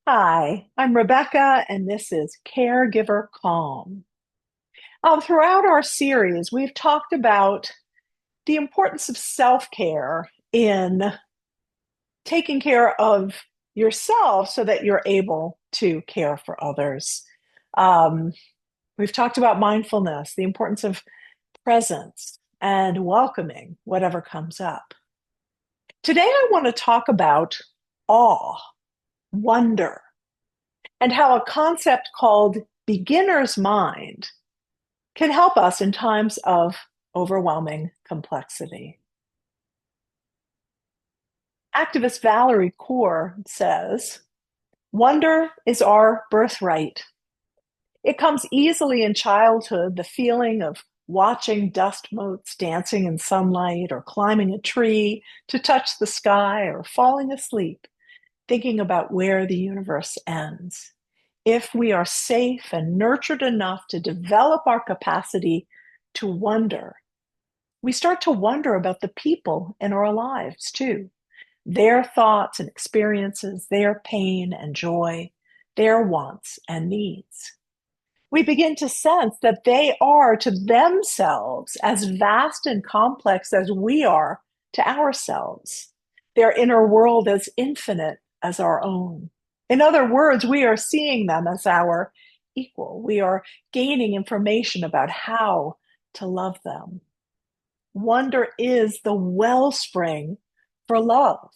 Hi, I'm Rebecca, and this is Caregiver Calm. Throughout our series, we've talked about the importance of self-care in taking care of yourself so that you're able to care for others. Um, we've talked about mindfulness, the importance of presence, and welcoming whatever comes up. Today, I want to talk about awe, wonder, and how a concept called beginner's mind can help us in times of overwhelming complexity. Activist Valerie Kaur says, wonder is our birthright. It comes easily in childhood, the feeling of watching dust motes dancing in sunlight or climbing a tree to touch the sky or falling asleep, thinking about where the universe ends. If we are safe and nurtured enough to develop our capacity to wonder, we start to wonder about the people in our lives too, their thoughts and experiences, their pain and joy, their wants and needs. We begin to sense that they are to themselves as vast and complex as we are to ourselves, their inner world as infinite as our own. In other words, we are seeing them as our equal. We are gaining information about how to love them. Wonder is the wellspring for love.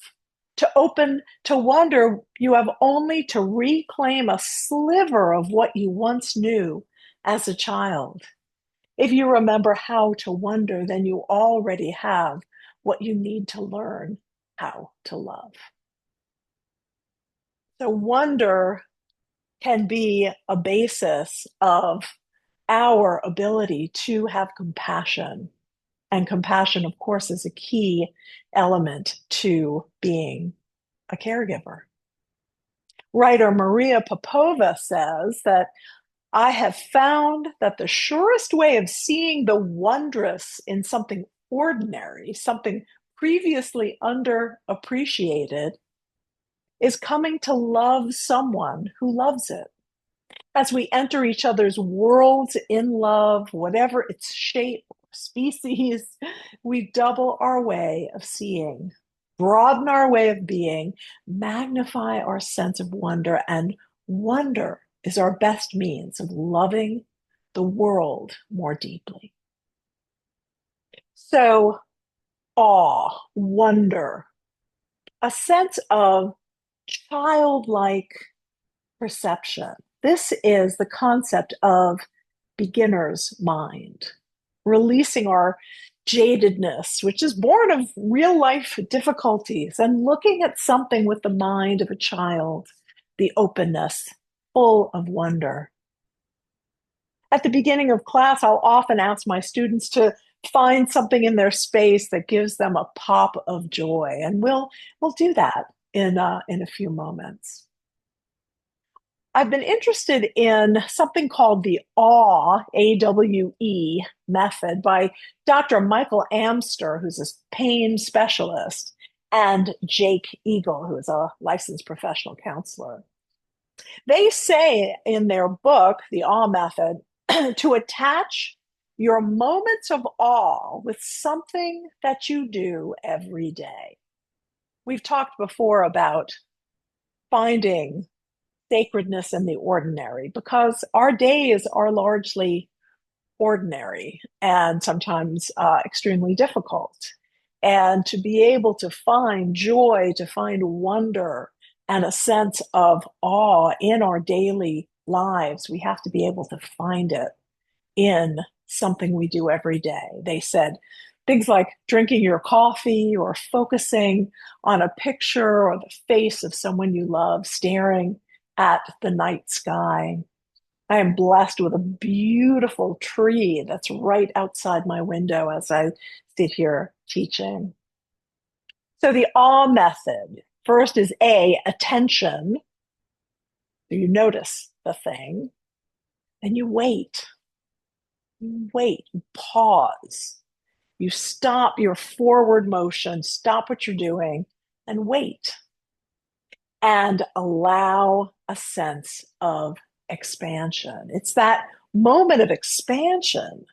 To open to wonder, you have only to reclaim a sliver of what you once knew as a child. If you remember how to wonder, then you already have what you need to learn how to love. So, wonder can be a basis of our ability to have compassion. And compassion, of course, is a key element to being a caregiver. Writer Maria Popova says that I have found that the surest way of seeing the wondrous in something ordinary, something previously underappreciated, is coming to love someone who loves it. As we enter each other's worlds in love, whatever its shape or species, we double our way of seeing, broaden our way of being, magnify our sense of wonder, and wonder is our best means of loving the world more deeply. So, awe, wonder, a sense of childlike perception. This is the concept of beginner's mind, releasing our jadedness, which is born of real life difficulties, and looking at something with the mind of a child, the openness, full of wonder. At the beginning of class, I'll often ask my students to find something in their space that gives them a pop of joy, and we'll do that in a few moments. I've been interested in something called the AWE, AWE method by Dr. Michael Amster, who's a pain specialist, and Jake Eagle, who is a licensed professional counselor. They say in their book, The Awe Method, to attach your moments of awe with something that you do every day. We've talked before about finding sacredness in the ordinary because our days are largely ordinary and sometimes extremely difficult. And to be able to find joy, to find wonder, and a sense of awe in our daily lives, we have to be able to find it in something we do every day. They said things like drinking your coffee or focusing on a picture or the face of someone you love, staring at the night sky. I am blessed with a beautiful tree that's right outside my window as I sit here teaching. So the awe method first is attention. So you notice the thing, then you wait. You wait, you pause. You stop your forward motion, stop what you're doing, and wait. and allow a sense of expansion. It's that moment of expansion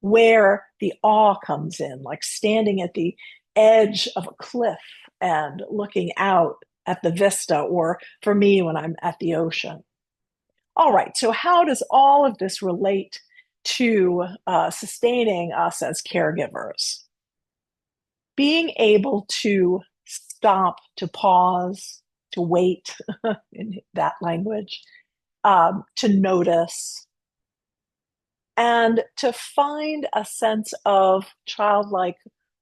where the awe comes in, like standing at the edge of a cliff and looking out at the vista, or for me, when I'm at the ocean. All right, so how does all of this relate to sustaining us as caregivers? Being able to stop, to pause, to wait in that language, to notice, and to find a sense of childlike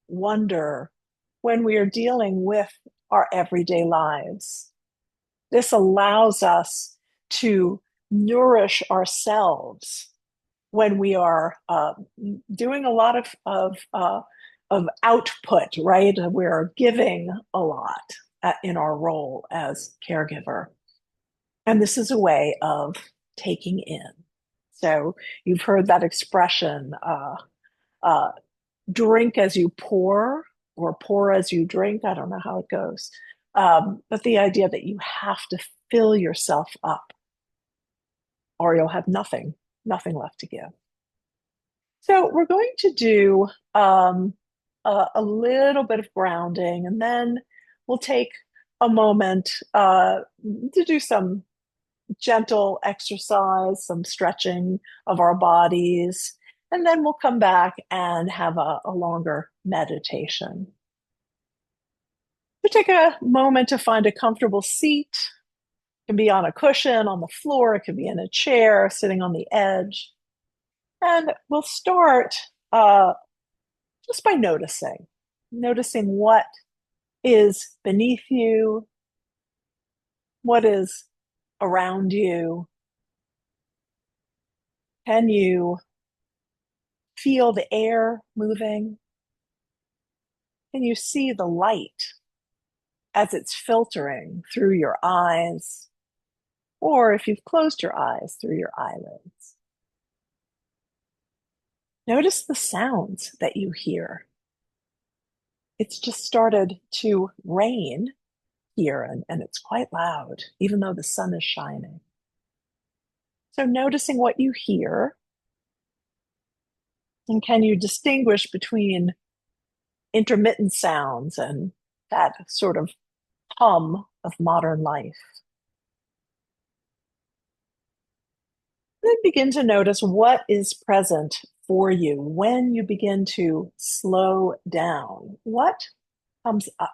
wonder when we are dealing with our everyday lives. This allows us to nourish ourselves when we are doing a lot of output, right? We're giving a lot in our role as caregiver. And this is a way of taking in. So you've heard that expression, uh, drink as you pour or pour as you drink. I don't know how it goes. But the idea that you have to fill yourself up or you'll have nothing, nothing left to give. So we're going to do a little bit of grounding, and then we'll take a moment to do some gentle exercise, some stretching of our bodies, and then we'll come back and have a longer meditation. So take a moment to find a comfortable seat. It can be on a cushion, on the floor, it can be in a chair, sitting on the edge. And we'll start just by noticing what is beneath you, what is around you. Can you feel the air moving? Can you see the light as it's filtering through your eyes? Or if you've closed your eyes, through your eyelids. Notice the sounds that you hear. It's just started to rain here, and it's quite loud, even though the sun is shining. So noticing what you hear, and can you distinguish between intermittent sounds and that sort of hum of modern life? Then begin to notice what is present for you when you begin to slow down. What comes up?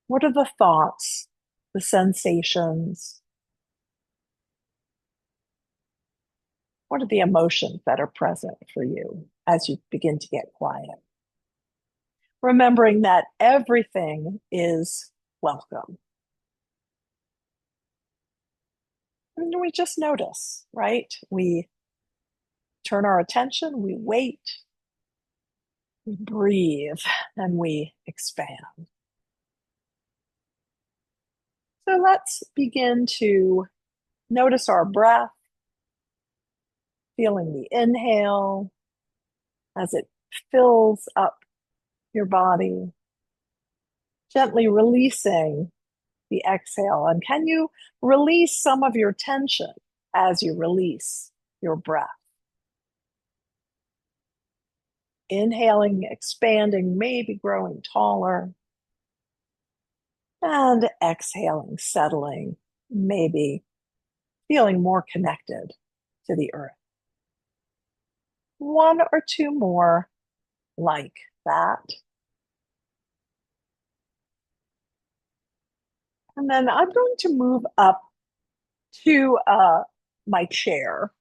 What are the thoughts, the sensations? What are the emotions that are present for you as you begin to get quiet? Remembering that everything is welcome. And we just notice, right? We turn our attention, we wait, we breathe, and we expand. So let's begin to notice our breath, feeling the inhale as it fills up your body, gently releasing the exhale. And can you release some of your tension as you release your breath? Inhaling, expanding, maybe growing taller. And exhaling, settling, maybe feeling more connected to the earth. One or two more like that. And then I'm going to move up to my chair.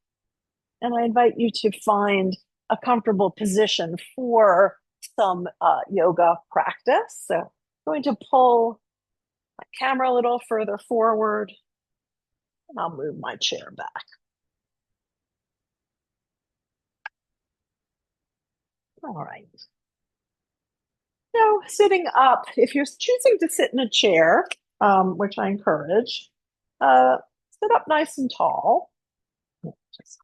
And I invite you to find a comfortable position for some yoga practice. So I'm going to pull my camera a little further forward, and I'll move my chair back. All right. Now, sitting up, if you're choosing to sit in a chair, which I encourage, uh, sit up nice and tall. Just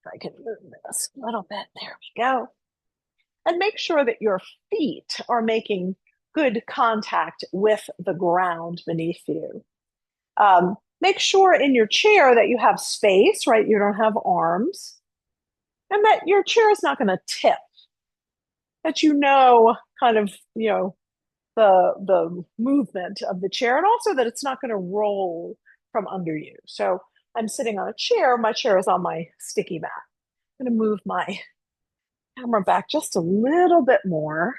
if I can move this a little bit. There we go. And make sure that your feet are making good contact with the ground beneath you. Make sure in your chair that you have space, right? You don't have arms, and that your chair is not going to tip, that you know kind of, the movement of the chair, and also that it's not going to roll from under you. So I'm sitting on a chair. My chair is on my sticky mat. I'm going to move my camera back just a little bit more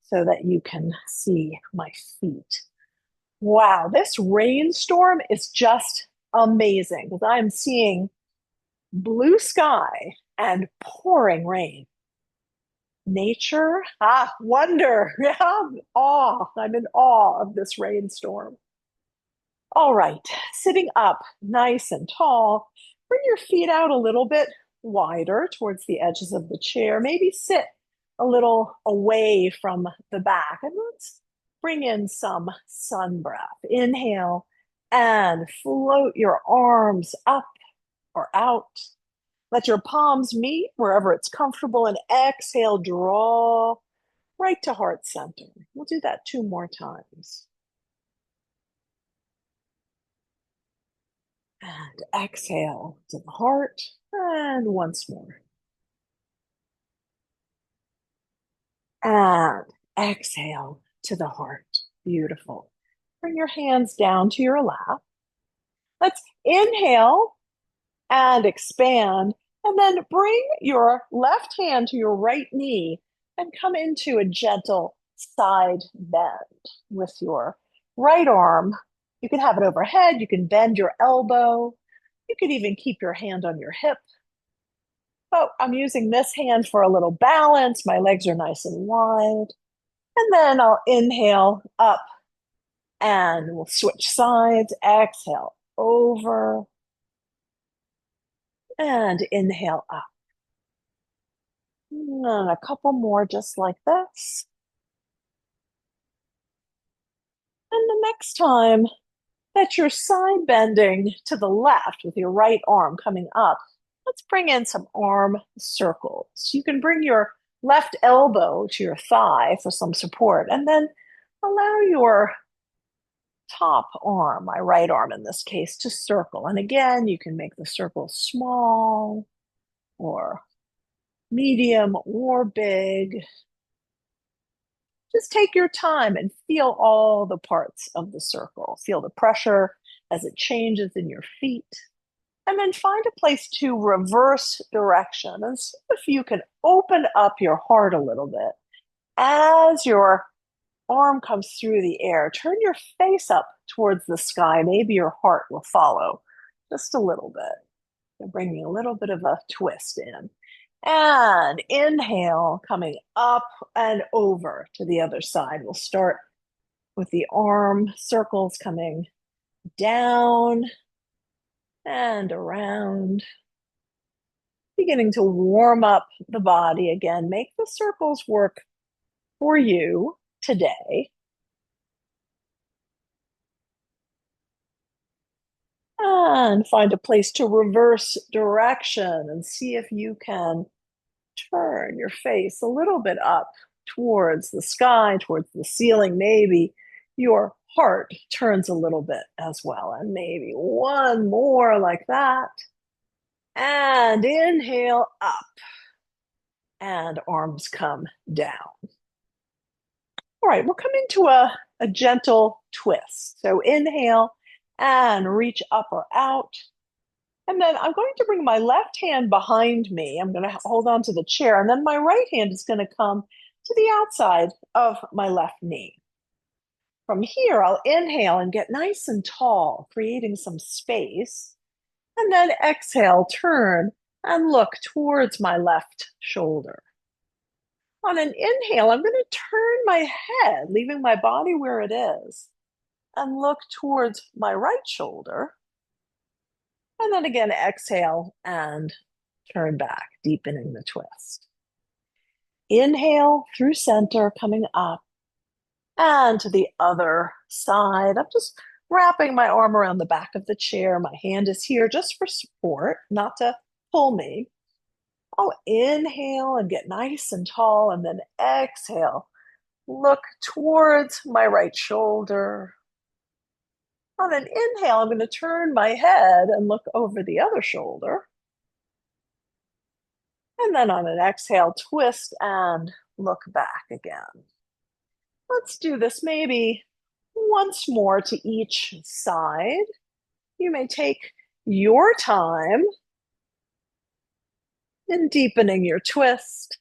so that you can see my feet. Wow, this rainstorm is just amazing because I'm seeing blue sky and pouring rain. Nature, wonder. Yeah, awe. I'm in awe of this rainstorm. All right, sitting up nice and tall, bring your feet out a little bit wider towards the edges of the chair. Maybe sit a little away from the back. And let's bring in some sun breath. Inhale and float your arms up or out. Let your palms meet wherever it's comfortable, and exhale, draw right to heart center. We'll do that two more times. And exhale to the heart. And once more. And exhale to the heart. Beautiful. Bring your hands down to your lap. Let's inhale and expand. And then bring your left hand to your right knee and come into a gentle side bend with your right arm. You can have it overhead. You can bend your elbow. You could even keep your hand on your hip. But I'm using this hand for a little balance. My legs are nice and wide. And then I'll inhale up and we'll switch sides. Exhale over and inhale up. And a couple more just like this. And the next time that you're side bending to the left with your right arm coming up, let's bring in some arm circles. You can bring your left elbow to your thigh for some support, and then allow your top arm, my right arm in this case, to circle. And again, you can make the circle small or medium or big. Just take your time and feel all the parts of the circle. Feel the pressure as it changes in your feet. And then find a place to reverse direction and see if you can open up your heart a little bit. As your arm comes through the air, turn your face up towards the sky. Maybe your heart will follow just a little bit. So bringing a little bit of a twist in. And inhale, coming up and over to the other side. We'll start with the arm circles coming down and around. Beginning to warm up the body again. Make the circles work for you today. And find a place to reverse direction and see if you can turn your face a little bit up towards the sky, towards the ceiling. Maybe your heart turns a little bit as well. And maybe one more like that. And inhale up. And arms come down. All right, we'll come into a gentle twist. So inhale and reach up or out. And then I'm going to bring my left hand behind me. I'm going to hold on to the chair. And then my right hand is going to come to the outside of my left knee. From here, I'll inhale and get nice and tall, creating some space. And then exhale, turn and look towards my left shoulder. On an inhale, I'm going to turn my head, leaving my body where it is, and look towards my right shoulder. And then again, exhale and turn back, deepening the twist. Inhale through center, coming up and to the other side. I'm just wrapping my arm around the back of the chair. My hand is here just for support, not to pull me. I'll inhale and get nice and tall, and then exhale, look towards my right shoulder. On an inhale, I'm going to turn my head and look over the other shoulder. And then on an exhale, twist and look back again. Let's do this maybe once more to each side. You may take your time in deepening your twist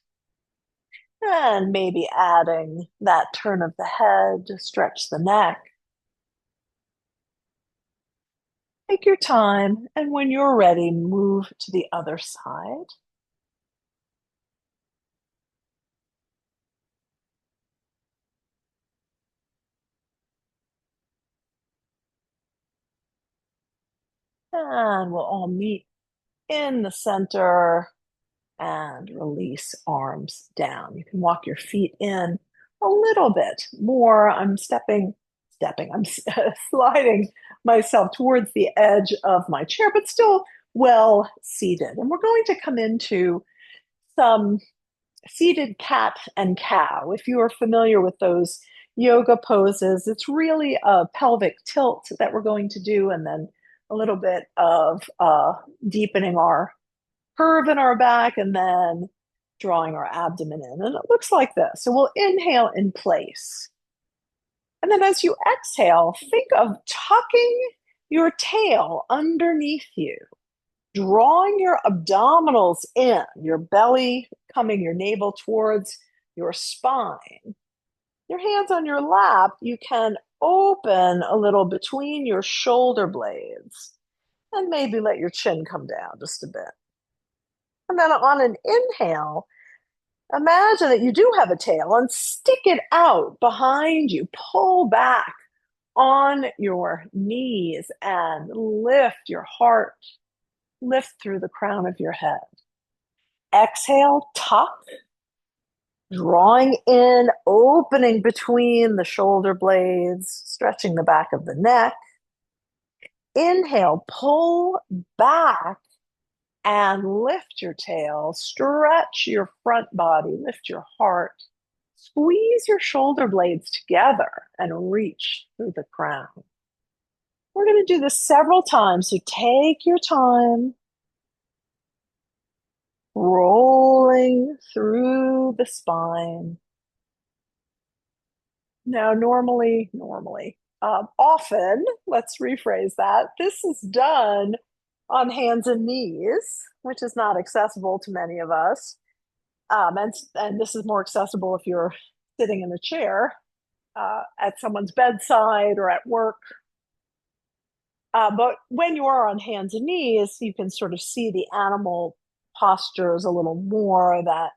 and maybe adding that turn of the head to stretch the neck. Take your time, and when you're ready, move to the other side. And we'll all meet in the center and release arms down. You can walk your feet in a little bit more. I'm sliding myself towards the edge of my chair, but still well seated. And we're going to come into some seated cat and cow. If you are familiar with those yoga poses, it's really a pelvic tilt that we're going to do, and then a little bit of deepening our curve in our back and then drawing our abdomen in. And it looks like this. So we'll inhale in place. And then as you exhale, think of tucking your tail underneath you, drawing your abdominals in, your belly coming, your navel towards your spine. Your hands on your lap, you can open a little between your shoulder blades and maybe let your chin come down just a bit. And then on an inhale, imagine that you do have a tail and stick it out behind you. Pull back on your knees and lift your heart, lift through the crown of your head. Exhale, tuck, drawing in, opening between the shoulder blades, stretching the back of the neck. Inhale, pull back and lift your tail, stretch your front body, lift your heart, squeeze your shoulder blades together and reach through the crown. We're going to do this several times, so take your time, rolling through the spine. Now, often, let's rephrase that, this is done on hands and knees, which is not accessible to many of us. And this is more accessible if you're sitting in a chair at someone's bedside or at work. But when you are on hands and knees, you can sort of see the animal postures a little more, that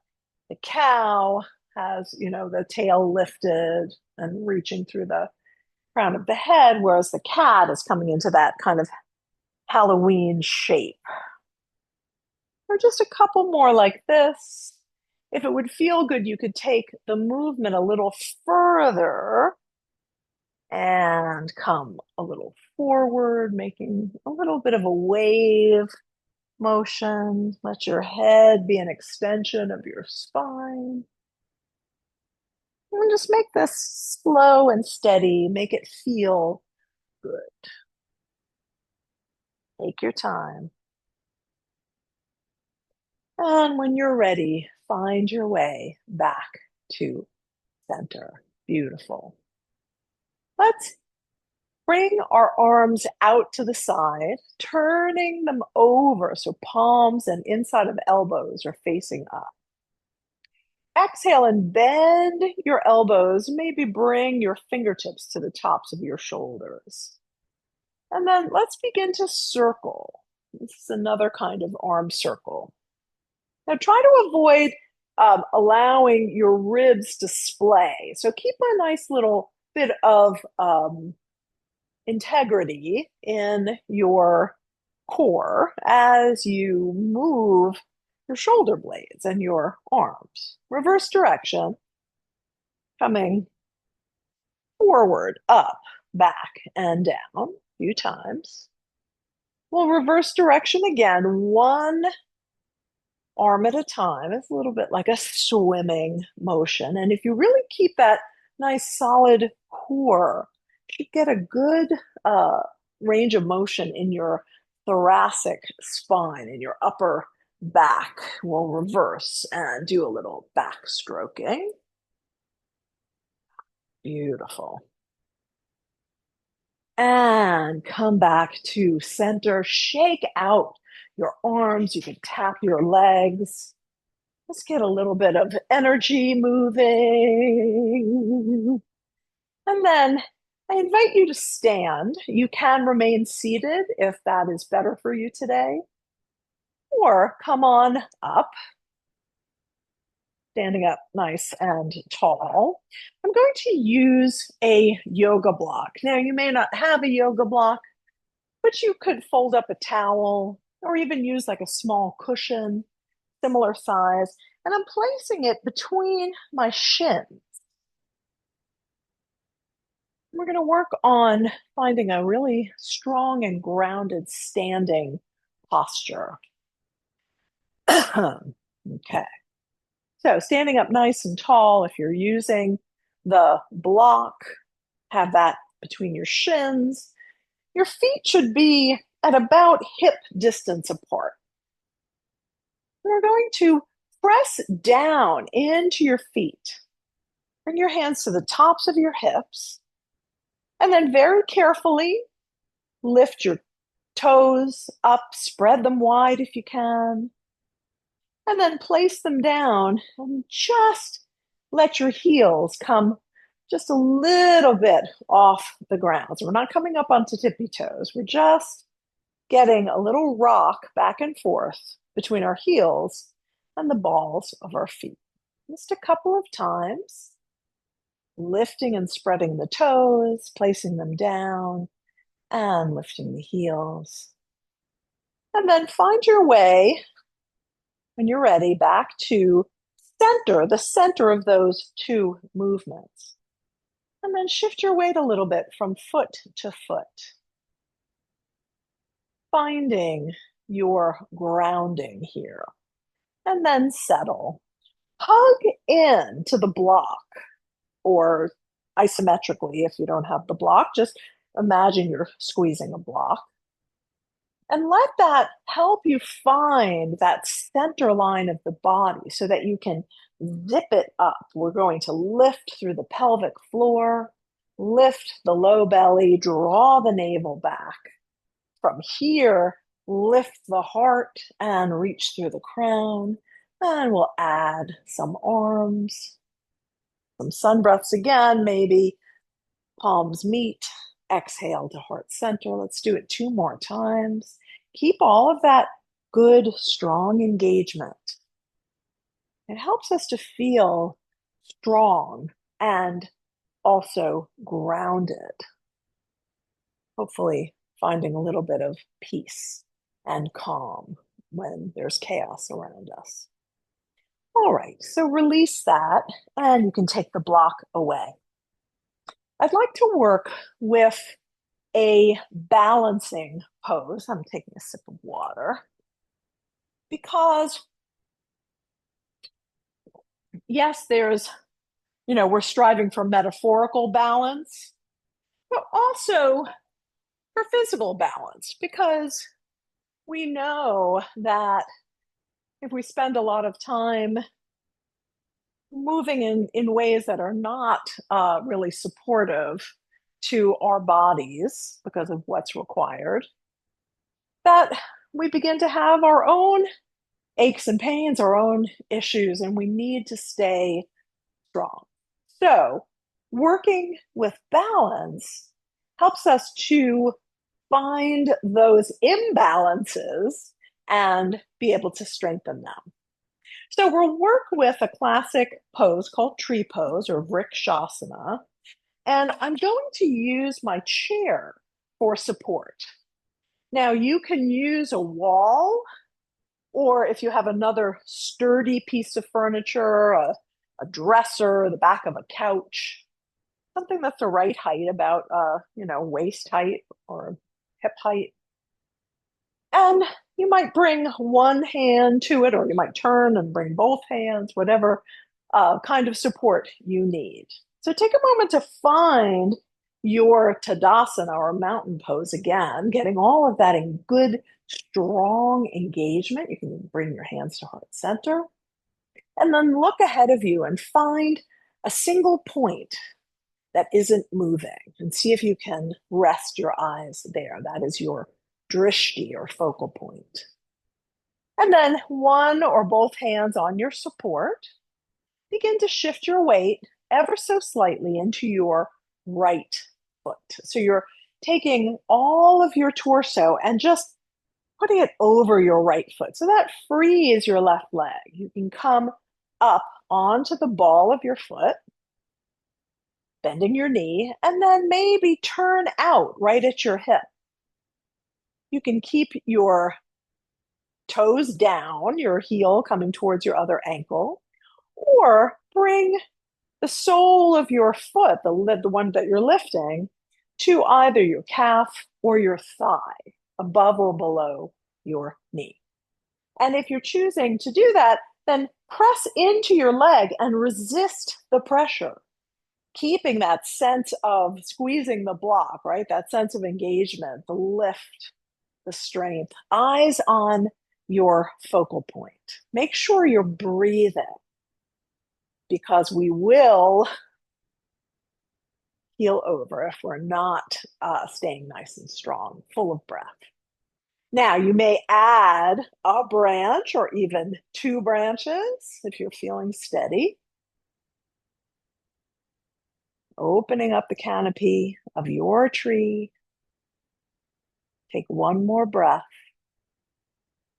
the cow has, the tail lifted and reaching through the crown of the head, whereas the cat is coming into that kind of Halloween shape. Or just a couple more like this. If it would feel good, you could take the movement a little further and come a little forward, making a little bit of a wave motion. Let your head be an extension of your spine. And just make this slow and steady. Make it feel good. Take your time. And when you're ready, find your way back to center. Beautiful. Let's bring our arms out to the side, turning them over so palms and inside of elbows are facing up. Exhale and bend your elbows. Maybe bring your fingertips to the tops of your shoulders. And then let's begin to circle. This is another kind of arm circle. Now try to avoid allowing your ribs to splay. So keep a nice little bit of integrity in your core as you move your shoulder blades and your arms. Reverse direction, coming forward, up, back, and down a few times. We'll reverse direction again, one arm at a time. It's a little bit like a swimming motion. And if you really keep that nice solid core. You should get a good uh, range of motion in your thoracic spine, in your upper back. We'll reverse and do a little back stroking. Beautiful. And come back to center. Shake out your arms. You can tap your legs. Let's get a little bit of energy moving. And then I invite you to stand. You can remain seated if that is better for you today, or come on up, standing up nice and tall. I'm going to use a yoga block. Now, you may not have a yoga block, but you could fold up a towel or even use like a small cushion, similar size. And I'm placing it between my shins. We're going to work on finding a really strong and grounded standing posture. Okay. So standing up nice and tall, if you're using the block, have that between your shins. Your feet should be at about hip distance apart. We're going to press down into your feet. Bring your hands to the tops of your hips. And then very carefully lift your toes up, spread them wide if you can. And then place them down and just let your heels come just a little bit off the ground. So we're not coming up onto tippy toes. We're just getting a little rock back and forth between our heels and the balls of our feet. Just a couple of times, lifting and spreading the toes, placing them down, and lifting the heels. And then find your way, when you're ready, back to center, the center of those two movements. And then shift your weight a little bit from foot to foot, finding your grounding here. And then settle. Hug in to the block, or isometrically if you don't have the block, just imagine you're squeezing a block. And let that help you find that center line of the body so that you can zip it up. We're going to lift through the pelvic floor, lift the low belly, draw the navel back. From here, lift the heart and reach through the crown. And we'll add some arms, some sun breaths again, maybe palms meet. Exhale to heart center. Let's do it 2 more times. Keep all of that good, strong engagement. It helps us to feel strong and also grounded. Hopefully, finding a little bit of peace and calm when there's chaos around us. All right, so release that, and you can take the block away. I'd like to work with a balancing pose. I'm taking a sip of water because, yes, we're striving for metaphorical balance, but also for physical balance, because we know that if we spend a lot of time moving in ways that are not really supportive to our bodies because of what's required, that we begin to have our own aches and pains, our own issues, and we need to stay strong. So, working with balance helps us to find those imbalances and be able to strengthen them. So we'll work with a classic pose called tree pose or vrikshasana. And I'm going to use my chair for support. Now you can use a wall, or if you have another sturdy piece of furniture, a dresser, the back of a couch, something that's the right height, about waist height or hip height. And you might bring one hand to it, or you might turn and bring both hands, whatever kind of support you need. So take a moment to find your Tadasana or mountain pose again, getting all of that in good, strong engagement. You can bring your hands to heart center and then look ahead of you and find a single point that isn't moving and see if you can rest your eyes there. That is your drishti or focal point. And then one or both hands on your support. Begin to shift your weight ever so slightly into your right foot. So you're taking all of your torso and just putting it over your right foot. So that frees your left leg. You can come up onto the ball of your foot, bending your knee, and then maybe turn out right at your hip. You can keep your toes down, your heel coming towards your other ankle, or bring the sole of your foot, the one that you're lifting, to either your calf or your thigh, above or below your knee. And if you're choosing to do that, then press into your leg and resist the pressure, keeping that sense of squeezing the block, right? That sense of engagement, the lift, the strength, eyes on your focal point. Make sure you're breathing because we will heel over if we're not staying nice and strong, full of breath. Now, you may add a branch or even two branches if you're feeling steady. Opening up the canopy of your tree. Take one more breath.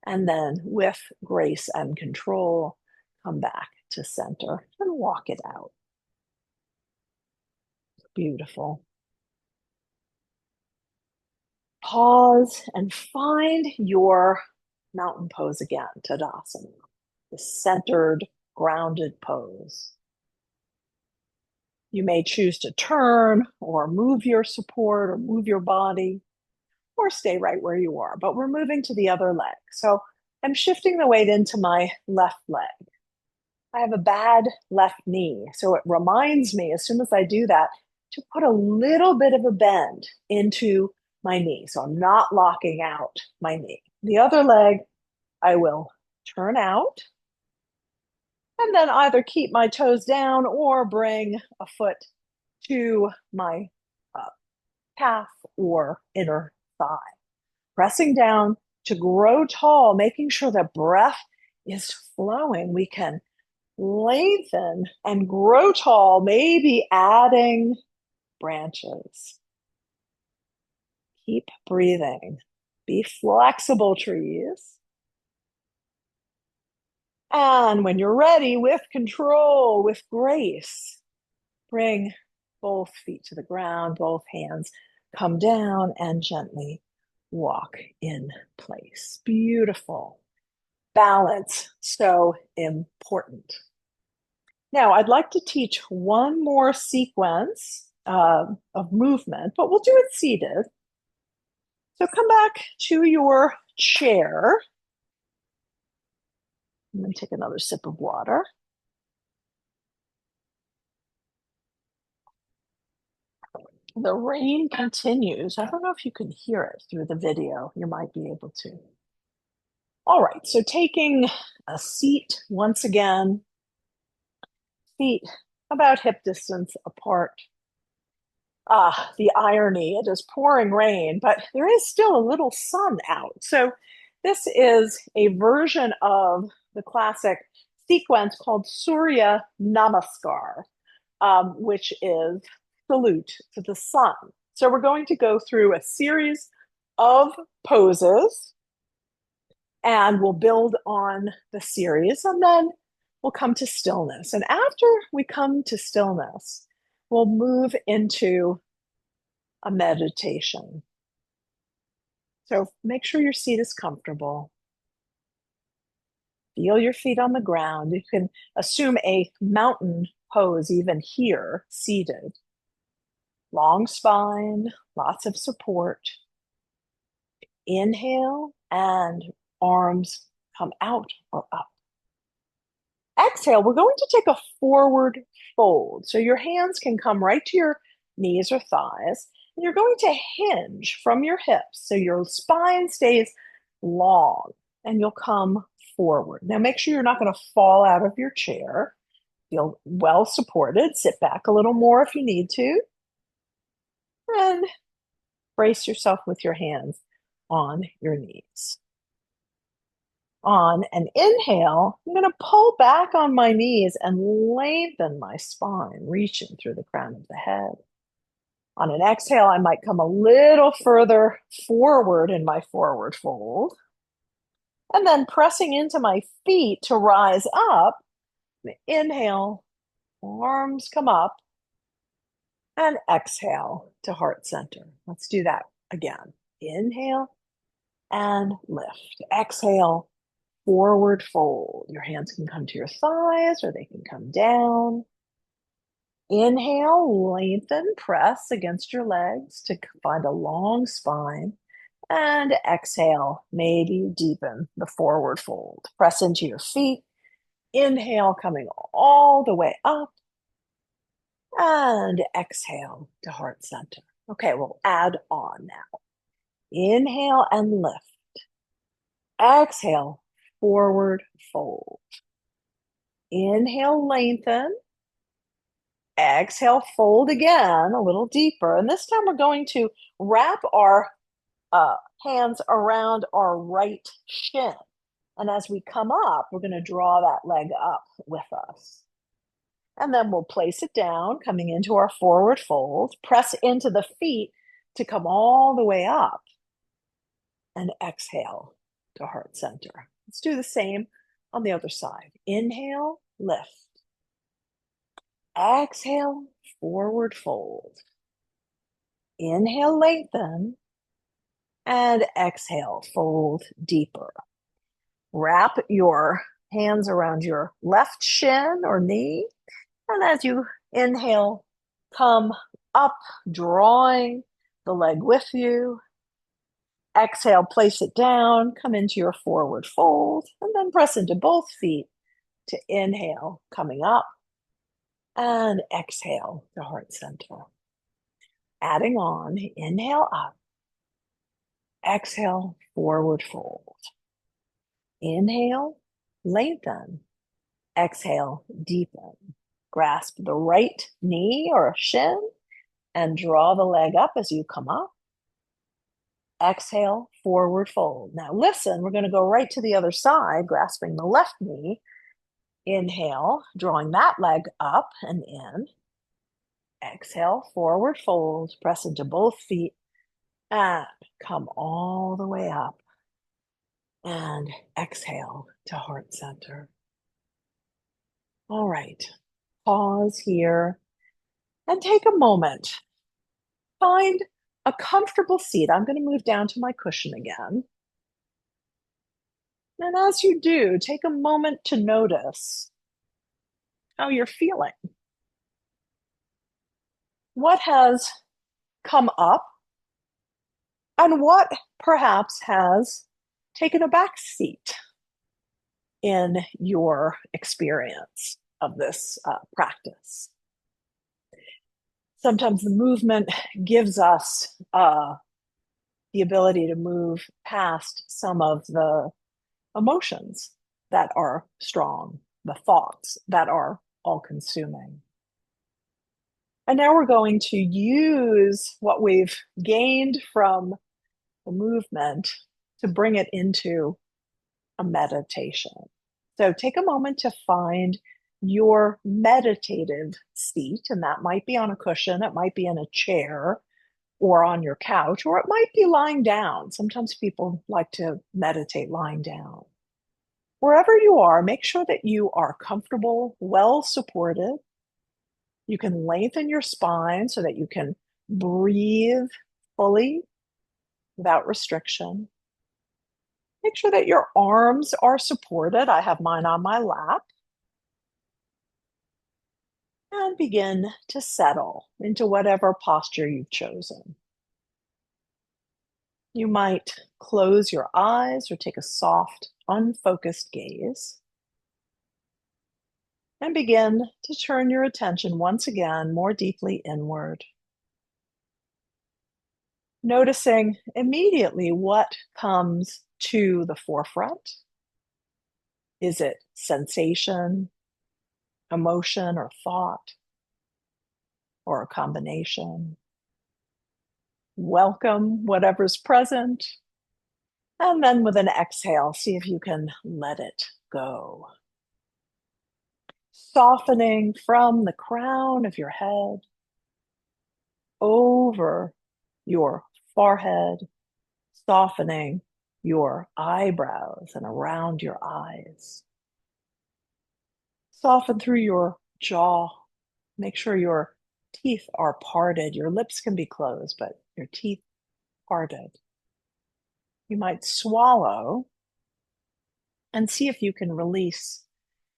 And then, with grace and control, come back to center and walk it out. Beautiful. Pause and find your mountain pose again, Tadasana, the centered, grounded pose. You may choose to turn or move your support or move your body or stay right where you are, but we're moving to the other leg. So I'm shifting the weight into my left leg. I have a bad left knee, so it reminds me as soon as I do that to put a little bit of a bend into my knee. So I'm not locking out my knee. The other leg, I will turn out and then either keep my toes down or bring a foot to my uh, calf or inner thigh. Pressing down to grow tall, making sure that breath is flowing. We can lengthen and grow tall, maybe adding branches. Keep breathing. Be flexible, trees. And when you're ready, with control, with grace, bring both feet to the ground, both hands come down and gently walk in place. Beautiful. Balance, so important. Now, I'd like to teach one more sequence of movement, but we'll do it seated. So come back to your chair. I'm going to take another sip of water. The rain continues. I don't know if you can hear it through the video. You might be able to. All right, so taking a seat once again, feet about hip distance apart. Ah, the irony, it is pouring rain, but there is still a little sun out. So this is a version of the classic sequence called Surya Namaskar, which is salute to the sun. So we're going to go through a series of poses and we'll build on the series and then we'll come to stillness. And after we come to stillness, we'll move into a meditation. So make sure your seat is comfortable. Feel your feet on the ground. You can assume a mountain pose even here, seated. Long spine, lots of support. Inhale and arms come out or up. exhale, we're going to take a forward fold. So your hands can come right to your knees or thighs, and you're going to hinge from your hips. So your spine stays long and you'll come forward. Now make sure you're not going to fall out of your chair. Feel well supported. Sit back a little more if you need to. And brace yourself with your hands on your knees. On an inhale, I'm going to pull back on my knees and lengthen my spine, reaching through the crown of the head. On an exhale, I might come a little further forward in my forward fold. And then pressing into my feet to rise up, inhale, arms come up, and exhale to heart center. Let's do that again. Inhale and lift. Exhale, forward fold. Your hands can come to your thighs or they can come down. Inhale, lengthen, press against your legs to find a long spine. And exhale, maybe deepen the forward fold. Press into your feet. Inhale, coming all the way up. And exhale to heart center. Okay, we'll add on now. Inhale and lift. Exhale, forward fold. Inhale, lengthen. Exhale, fold again, a little deeper. And this time we're going to wrap our hands around our right shin. And as we come up, we're going to draw that leg up with us. And then we'll place it down, coming into our forward fold. Press into the feet to come all the way up. And exhale to heart center. Let's do the same on the other side. Inhale, lift. Exhale, forward fold. Inhale, lengthen. And exhale, fold deeper. Wrap your hands around your left shin or knee. And as you inhale, come up, drawing the leg with you. Exhale, place it down, come into your forward fold, and then press into both feet to inhale, coming up, and exhale to heart center. Adding on, inhale up, exhale, forward fold. Inhale, lengthen, exhale, deepen. Grasp the right knee or shin and draw the leg up as you come up. Exhale, forward fold. Now listen, we're going to go right to the other side, grasping the left knee. Inhale, drawing that leg up and in. Exhale, forward fold. Press into both feet and come all the way up. And exhale to heart center. All right, pause here and take a moment. Find a comfortable seat. I'm going to move down to my cushion again. And as you do, take a moment to notice how you're feeling. What has come up and what perhaps has taken a back seat in your experience of this practice. Sometimes the movement gives us the ability to move past some of the emotions that are strong, the thoughts that are all-consuming. And now we're going to use what we've gained from the movement to bring it into a meditation. So take a moment to find your meditative seat, and that might be on a cushion, it might be in a chair or on your couch, or it might be lying down. Sometimes people like to meditate lying down. Wherever you are, make sure that you are comfortable, well supported. You can lengthen your spine so that you can breathe fully without restriction. Make sure that your arms are supported. I have mine on my lap. And begin to settle into whatever posture you've chosen. You might close your eyes or take a soft, unfocused gaze. And begin to turn your attention once again more deeply inward, noticing immediately what comes to the forefront. Is it sensation, emotion, or thought, or a combination? Welcome whatever's present, and then with an exhale, see if you can let it go. Softening from the crown of your head over your forehead, softening your eyebrows and around your eyes. Soften through your jaw. Make sure your teeth are parted. Your lips can be closed, but your teeth parted. You might swallow and see if you can release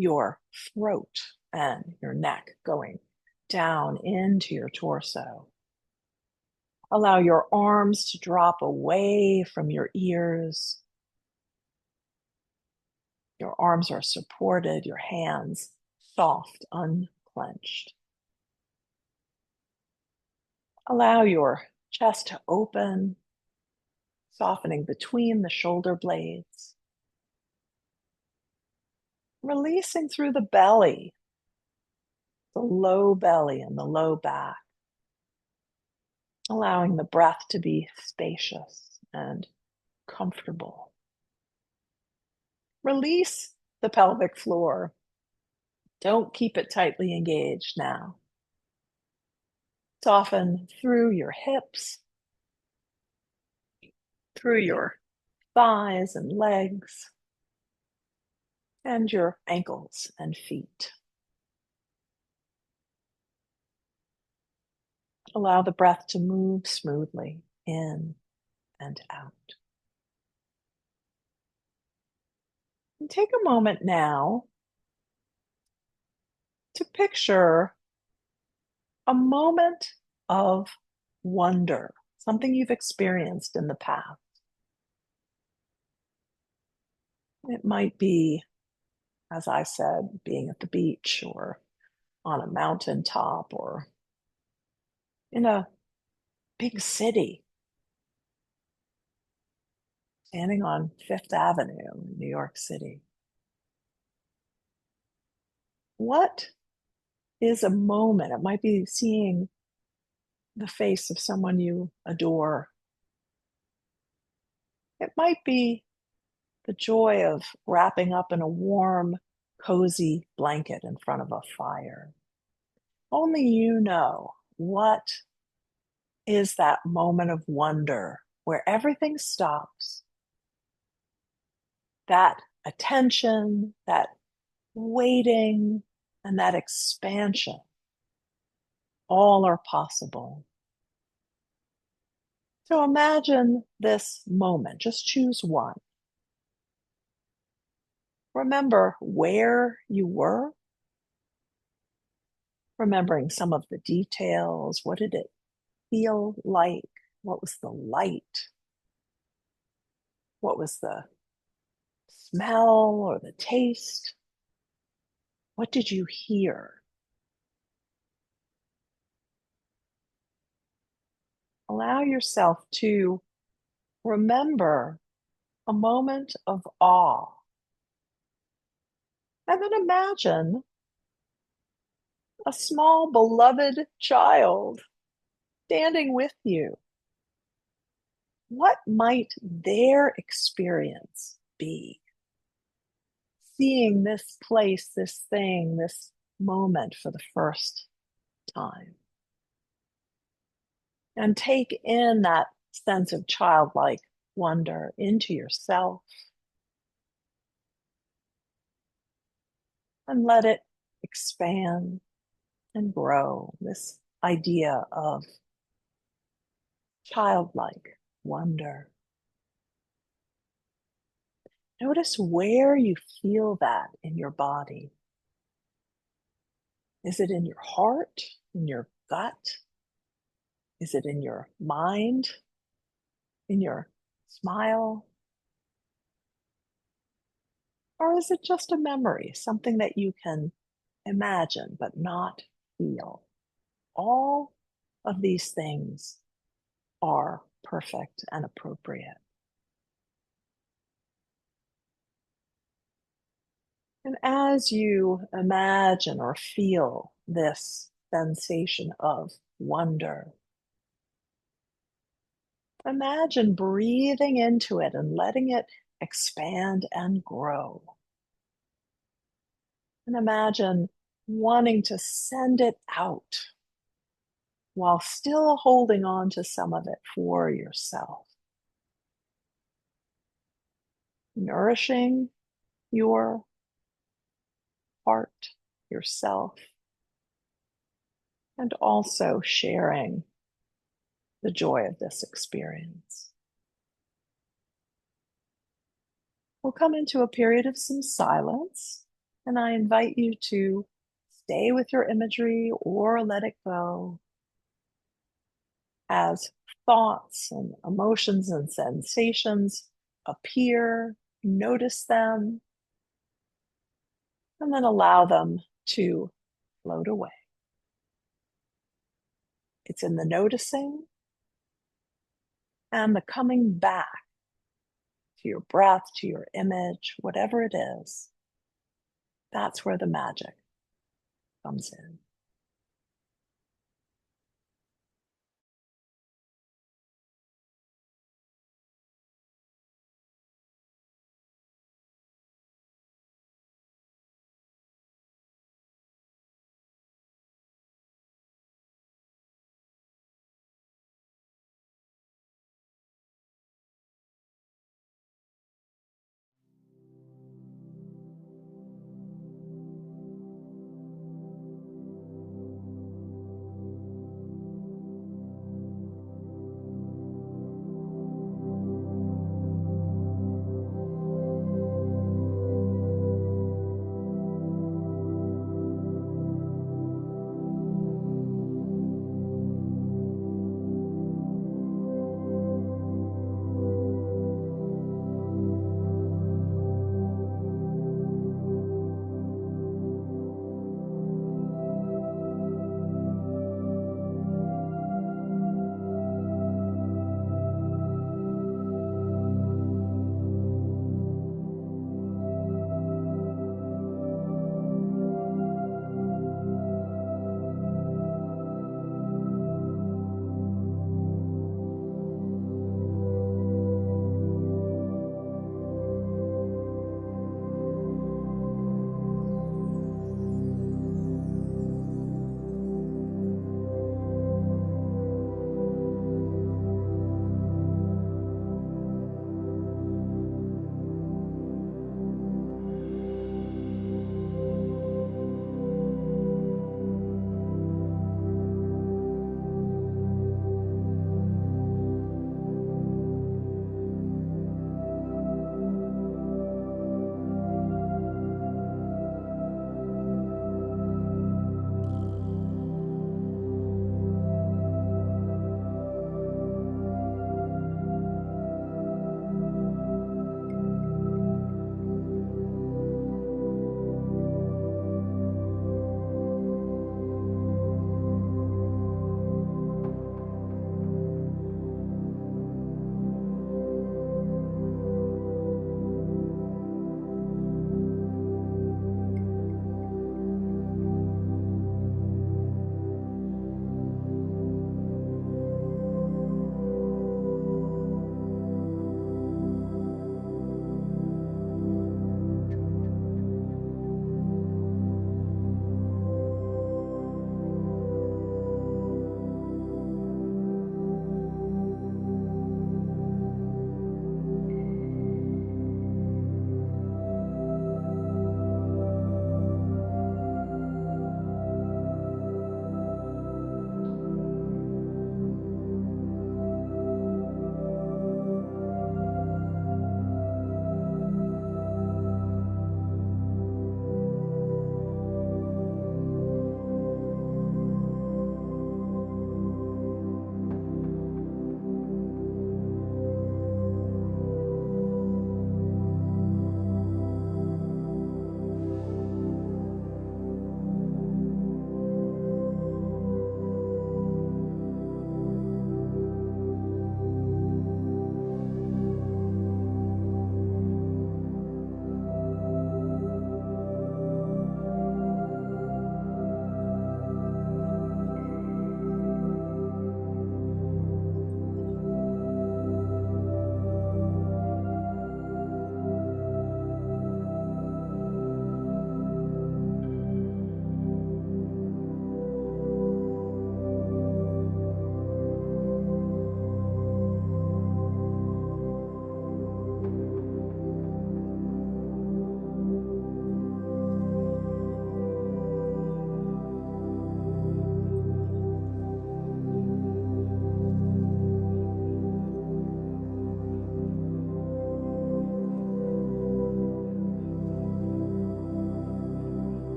your throat and your neck going down into your torso. Allow your arms to drop away from your ears. Your arms are supported, your hands soft, unclenched. Allow your chest to open, softening between the shoulder blades. Releasing through the belly, the low belly and the low back. Allowing the breath to be spacious and comfortable. Release the pelvic floor. Don't keep it tightly engaged now. Soften through your hips, through your thighs and legs, and your ankles and feet. Allow the breath to move smoothly in and out. And take a moment now to picture a moment of wonder, something you've experienced in the past. It might be, as I said, being at the beach or on a mountaintop or in a big city, standing on Fifth Avenue in New York City. What is a moment? It might be seeing the face of someone you adore. It might be the joy of wrapping up in a warm, cozy blanket in front of a fire. Only you know what is that moment of wonder where everything stops. That attention, that waiting, and that expansion, all are possible. So imagine this moment, just choose one. Remember where you were, remembering some of the details. What did it feel like? What was the light? What was the smell or the taste? What did you hear? Allow yourself to remember a moment of awe. And then imagine a small beloved child standing with you. What might their experience be? Seeing this place, this thing, this moment for the first time. And take in that sense of childlike wonder into yourself and let it expand and grow. This idea of childlike wonder. Notice where you feel that in your body. Is it in your heart, in your gut? Is it in your mind, in your smile? Or is it just a memory, something that you can imagine, but not feel. All of these things are perfect and appropriate. And as you imagine or feel this sensation of wonder, imagine breathing into it and letting it expand and grow. And imagine wanting to send it out while still holding on to some of it for yourself, nourishing your heart, yourself, and also sharing the joy of this experience. We'll come into a period of some silence, and I invite you to stay with your imagery or let it go as thoughts and emotions and sensations appear. Notice them, and then allow them to float away. It's in the noticing and the coming back to your breath, to your image, whatever it is. That's where the magic comes in.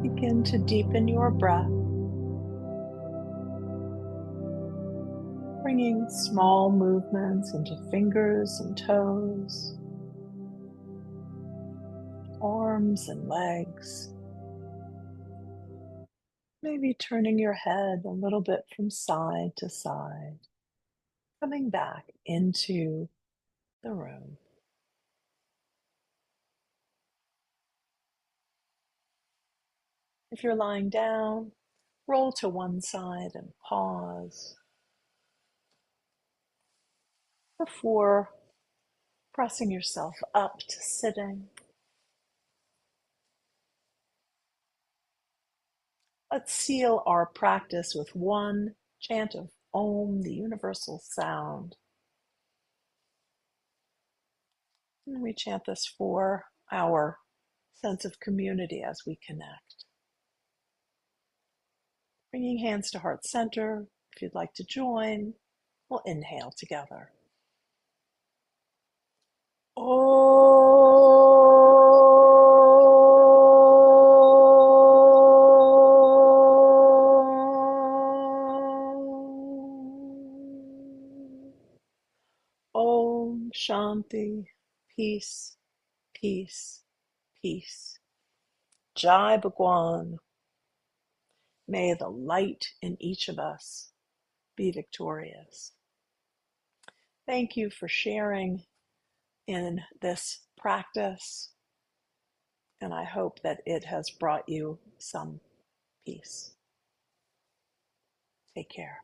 Begin to deepen your breath, bringing small movements into fingers and toes, arms and legs. Maybe turning your head a little bit from side to side, coming back into the room. If you're lying down, roll to one side and pause before pressing yourself up to sitting. Let's seal our practice with one chant of Om, the universal sound. And we chant this for our sense of community as we connect. Bringing hands to heart center. If you'd like to join, we'll inhale together. Om Shanti, peace, peace, peace. Jai Bhagwan, may the light in each of us be victorious. Thank you for sharing in this practice, and I hope that it has brought you some peace. Take care.